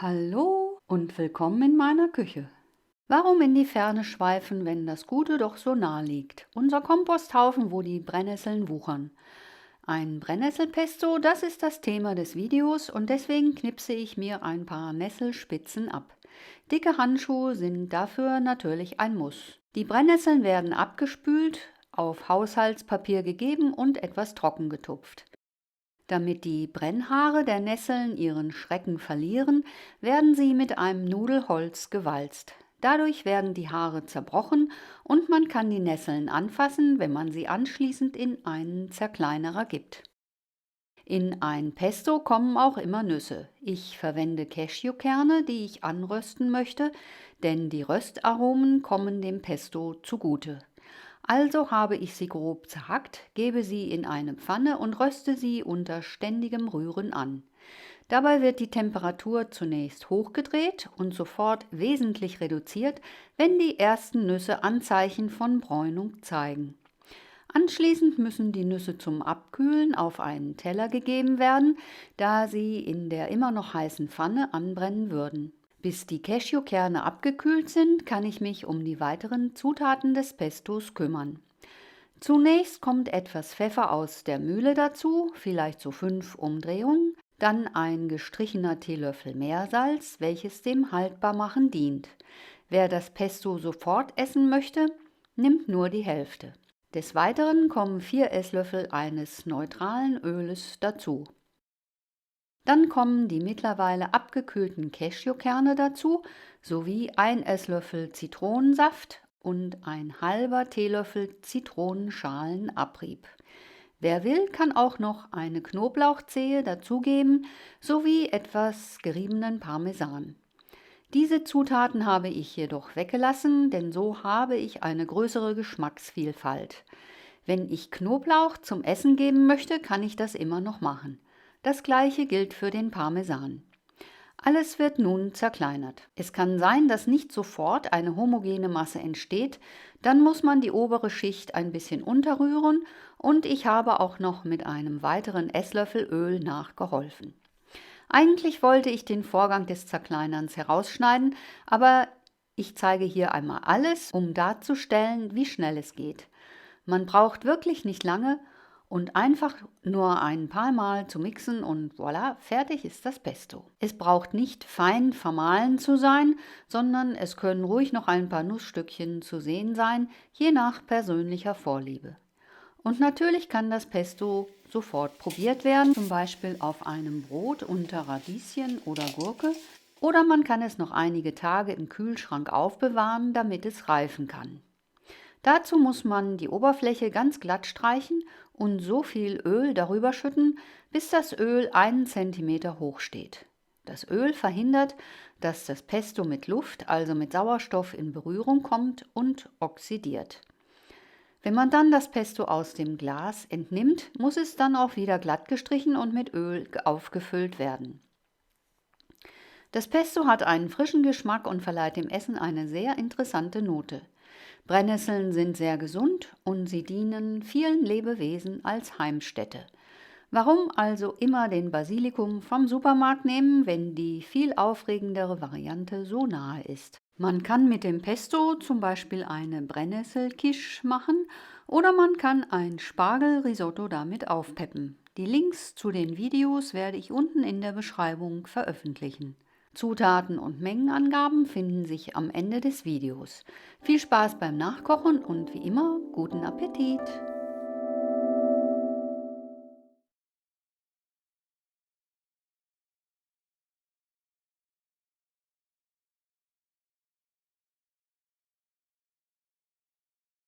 Hallo und willkommen in meiner Küche. Warum in die Ferne schweifen, wenn das Gute doch so nah liegt? Unser Komposthaufen, wo die Brennnesseln wuchern. Ein Brennnesselpesto, das ist das Thema des Videos und deswegen knipse ich mir ein paar Nesselspitzen ab. Dicke Handschuhe sind dafür natürlich ein Muss. Die Brennnesseln werden abgespült, auf Haushaltspapier gegeben und etwas trocken getupft. Damit die Brennhaare der Nesseln ihren Schrecken verlieren, werden sie mit einem Nudelholz gewalzt. Dadurch werden die Haare zerbrochen und man kann die Nesseln anfassen, wenn man sie anschließend in einen Zerkleinerer gibt. In ein Pesto kommen auch immer Nüsse. Ich verwende Cashewkerne, die ich anrösten möchte, denn die Röstaromen kommen dem Pesto zugute. Also habe ich sie grob zerhackt, gebe sie in eine Pfanne und röste sie unter ständigem Rühren an. Dabei wird die Temperatur zunächst hochgedreht und sofort wesentlich reduziert, wenn die ersten Nüsse Anzeichen von Bräunung zeigen. Anschließend müssen die Nüsse zum Abkühlen auf einen Teller gegeben werden, da sie in der immer noch heißen Pfanne anbrennen würden. Bis die Cashewkerne abgekühlt sind, kann ich mich um die weiteren Zutaten des Pestos kümmern. Zunächst kommt etwas Pfeffer aus der Mühle dazu, vielleicht so 5 Umdrehungen, dann ein gestrichener Teelöffel Meersalz, welches dem Haltbarmachen dient. Wer das Pesto sofort essen möchte, nimmt nur die Hälfte. Des Weiteren kommen 4 Esslöffel eines neutralen Öles dazu. Dann kommen die mittlerweile abgekühlten Cashewkerne dazu, sowie 1 Esslöffel Zitronensaft und ein halber Teelöffel Zitronenschalenabrieb. Wer will, kann auch noch eine Knoblauchzehe dazugeben, sowie etwas geriebenen Parmesan. Diese Zutaten habe ich jedoch weggelassen, denn so habe ich eine größere Geschmacksvielfalt. Wenn ich Knoblauch zum Essen geben möchte, kann ich das immer noch machen. Das gleiche gilt für den Parmesan. Alles wird nun zerkleinert. Es kann sein, dass nicht sofort eine homogene Masse entsteht, dann muss man die obere Schicht ein bisschen unterrühren und ich habe auch noch mit einem weiteren Esslöffel Öl nachgeholfen. Eigentlich wollte ich den Vorgang des Zerkleinerns herausschneiden, aber ich zeige hier einmal alles, um darzustellen, wie schnell es geht. Man braucht wirklich nicht lange und einfach nur ein paar Mal zu mixen und voilà, fertig ist das Pesto. Es braucht nicht fein vermahlen zu sein, sondern es können ruhig noch ein paar Nussstückchen zu sehen sein, je nach persönlicher Vorliebe. Und natürlich kann das Pesto sofort probiert werden, zum Beispiel auf einem Brot unter Radieschen oder Gurke. Oder man kann es noch einige Tage im Kühlschrank aufbewahren, damit es reifen kann. Dazu muss man die Oberfläche ganz glatt streichen und so viel Öl darüber schütten, bis das Öl 1 cm hoch steht. Das Öl verhindert, dass das Pesto mit Luft, also mit Sauerstoff, in Berührung kommt und oxidiert. Wenn man dann das Pesto aus dem Glas entnimmt, muss es dann auch wieder glatt gestrichen und mit Öl aufgefüllt werden. Das Pesto hat einen frischen Geschmack und verleiht dem Essen eine sehr interessante Note. Brennnesseln sind sehr gesund und sie dienen vielen Lebewesen als Heimstätte. Warum also immer den Basilikum vom Supermarkt nehmen, wenn die viel aufregendere Variante so nahe ist? Man kann mit dem Pesto zum Beispiel eine Brennnesselquiche machen oder man kann ein Spargelrisotto damit aufpeppen. Die Links zu den Videos werde ich unten in der Beschreibung veröffentlichen. Zutaten und Mengenangaben finden sich am Ende des Videos. Viel Spaß beim Nachkochen und wie immer guten Appetit!